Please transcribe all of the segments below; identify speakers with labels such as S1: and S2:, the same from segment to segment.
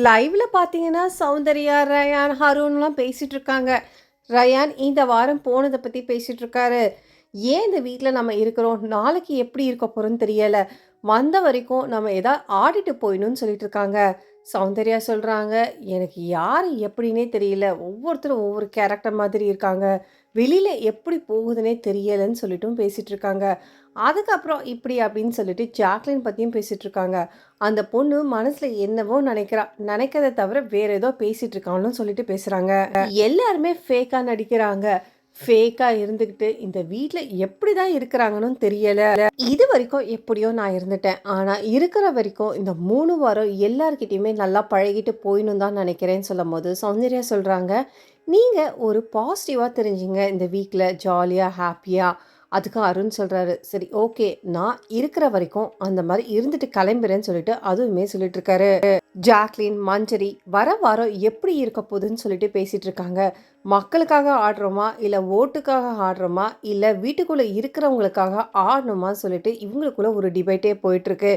S1: லைவ்ல பார்த்தீங்கன்னா, சௌந்தர்யா, ரயான், ஹருண்லாம் பேசிட்டு இருக்காங்க. ரயான் இந்த வாரம் போனத பத்தி பேசிட்டு இருக்காரு. "ஏன் இந்த வீட்ல நம்ம இருக்கிறோம்? நாளைக்கு எப்படி இருக்க போறோம்னு தெரியல. வந்த வரைக்கும் நம்ம ஆடிட்டு போயிடணும்னு" சொல்லிட்டு இருக்காங்க. சௌந்தர்யா சொல்றாங்க, "எனக்கு யாரு எப்படின்னே தெரியல. ஒவ்வொருத்தரும் ஒவ்வொரு கேரக்டர் மாதிரி இருக்காங்க. வெளியில எப்படி போகுதுன்னே தெரியலன்னு" சொல்லிட்டும் பேசிட்டு இருக்காங்க. அதுக்கப்புறம் இப்படி அப்படின்னு சொல்லிட்டு ஜாக்லின் பத்தியும் பேசிட்டு இருக்காங்க. அந்த பொண்ணு மனசுல என்னவோ நினைக்கிறா. நினைக்கிறத தவிர வேற ஏதோ பேசிட்டு இருக்கான்னு சொல்லிட்டு பேசுறாங்க. எல்லாருமே ஃபேக்கா நடிக்கிறாங்க. ஃபேக்கா இருந்துகிட்டு இந்த வீட்ல எப்படிதான் இருக்கிறாங்கன்னு தெரியல. இதுவரைக்கும் எப்படியோ நான் இருந்துட்டேன். ஆனா இருக்கிற வரைக்கும் இந்த 3 வாரம் எல்லார்கிட்டயுமே நல்லா பழகிட்டு போயிடணும் தான் நினைக்கிறேன்னு சொல்லும்போது, சௌந்தர்யா சொல்றாங்க, "நீங்க ஒரு பாசிட்டிவா தெரிஞ்சீங்க இந்த வீக்ல. ஜாலியா, ஹேப்பியா." அதுக்கு அருண் சொல்றாரு, "சரி ஓகே. நான் இருக்கிற வரைக்கும் அந்த மாரி இருந்துட்டு கிளம்புறேன்னு" சொல்லிட்டு அதுவுமே சொல்லிட்டு இருக்காரு. ஜாக்லின், மஞ்சரி வர வாரம் எப்படி இருக்க போகுதுன்னு சொல்லிட்டு பேசிட்டு இருக்காங்க. மக்களுக்காக ஆடுறோமா? இல்ல ஓட்டுக்காக ஆடுறோமா? இல்ல வீட்டுக்குள்ள இருக்கிறவங்களுக்காக ஆடணுமான்னு சொல்லிட்டு இவங்களுக்குள்ள ஒரு டிபேட்டே போயிட்டுருக்கு.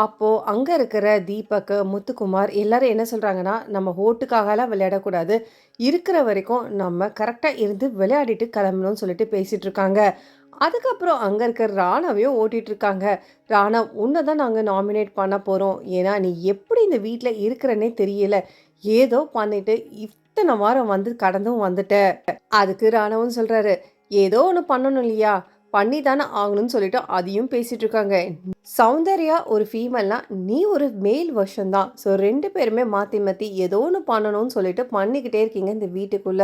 S1: அப்போ அங்க இருக்கிற தீபக், முத்துக்குமார் எல்லாரும் என்ன சொல்றாங்கன்னா, "நம்ம ஓட்டுக்காகலாம் விளையாடக்கூடாது. இருக்கிற வரைக்கும் நம்ம கரெக்ட்டா இருந்து விளையாடிட்டு கிளம்பணும்னு" சொல்லிட்டு பேசிட்டு இருக்காங்க. அதுக்கப்புறம் அங்க இருக்கிற ராணாவையும் ஓட்டிட்டு இருக்காங்க. "ராணா, உன்ன தான் நாங்க நாமினேட் பண்ண போறோம். ஏன்னா, நீ எப்படி இந்த வீட்ல இருக்கிறன்னே தெரியல. ஏதோ பண்ணிட்டு இத்தன வாரம் வந்து கடந்தும் வந்துட்ட." அதுக்கு ராணாவும் சொல்றாரு, "ஏதோ ஒண்ணு பண்ணணும் இல்லையா? பண்ணி தானே ஆகணும்னு" சொல்லிட்டு அதையும் பேசிட்டு இருக்காங்க. சௌந்தர்யா ஒரு ஃபீமேல்னா, நீ ஒரு மேல் வெர்ஷன் தான். ஸோ 2 பேருமே மாத்தி மாத்தி ஏதோ ஒண்ணு பண்ணணும்னு சொல்லிட்டு பண்ணிக்கிட்டே இருக்கீங்க இந்த வீட்டுக்குள்ள.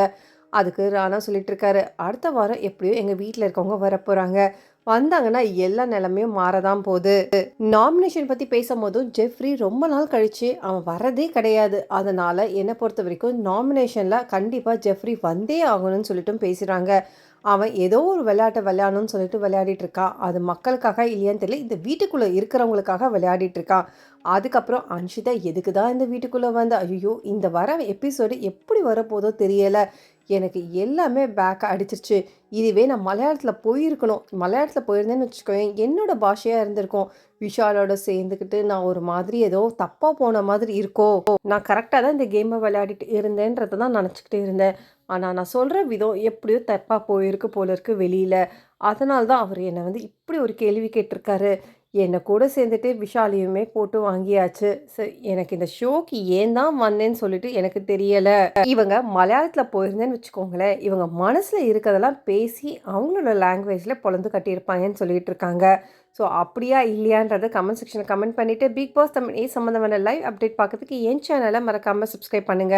S1: அதுக்கு ராணா சொல்லிட்டு இருக்காரு, "அடுத்த வாரம் எப்படியோ எங்க வீட்ல இருக்கவங்க வரப்போறாங்க. வந்தாங்கன்னா எல்லா நிலைமையும் மாறதான் போது." நாமினேஷன் பத்தி பேசும்போதும் ஜெஃப்ரி ரொம்ப நாள் கழிச்சு அவன் வர்றதே கிடையாது. அதனால என்ன பொறுத்தவரைக்கும் நாமினேஷன்ல கண்டிப்பா ஜெஃப்ரி வந்தே ஆகணும்னு சொல்லிட்டும் பேசுறாங்க. அவன் ஏதோ ஒரு விளையாட்ட விளையாடணும்னு சொல்லிட்டு விளையாடிட்டு இருக்கான். அது மக்களுக்காக இல்லையான்னு தெரியல. இந்த வீட்டுக்குள்ள இருக்கிறவங்களுக்காக விளையாடிட்டு இருக்கான். அதுக்கப்புறம் அன்ஷிதா எதுக்கு தான் இந்த வீட்டுக்குள்ள வந்து ஐயோ! இந்த வர எபிசோடு எப்படி வரப்போதோ தெரியல. எனக்கு எல்லாமே பேக் அடிச்சிருச்சு. இதுவே நான் மலையாளத்தில போயிருக்கணும். மலையாளத்தில போயிருந்தேன்னு வச்சுக்கோயேன், என்னோட பாஷையா இருந்திருக்கும். விஷாலோட சேர்ந்துக்கிட்டு நான் ஒரு மாதிரி ஏதோ தப்பா போன மாதிரி இருக்கோ! நான் கரெக்ட்டா தான் இந்த கேம விளையாடிட்டு இருந்தேன்றத தான் நினச்சுக்கிட்டு இருந்தேன். ஆனா நான் சொல்ற விதம் எப்படியோ தப்பா போயிருக்கு போல இருக்கு வெளியில. அதனால தான் அவரு என்ன வந்து இப்படி ஒரு கேள்வி கேட்டிருக்காரு. என்ன கூட சேர்ந்துட்டு விஷாலையுமே போட்டு வாங்கியாச்சு. எனக்கு இந்த ஷோக்கு ஏன் தான் வந்தேன்னு சொல்லிட்டு எனக்கு தெரியல. இவங்க மலையாளத்தில போயிருந்தேன்னு வச்சுக்கோங்களேன், இவங்க மனசுல இருக்கதெல்லாம் பேசி அவங்களோட லாங்குவேஜ்ல பொளந்து கட்டியிருப்பாங்கன்னு சொல்லிட்டு இருக்காங்க. ஸோ அப்படியா இல்லையான்றத கமெண்ட் செக்ஷன்ல கமெண்ட் பண்ணிட்டு, பிக் பாஸ் தமிழ் சம்மந்தமான லைவ் அப்டேட் பார்க்கறதுக்கு என் சேனல மறக்காம சப்ஸ்கிரைப் பண்ணுங்க.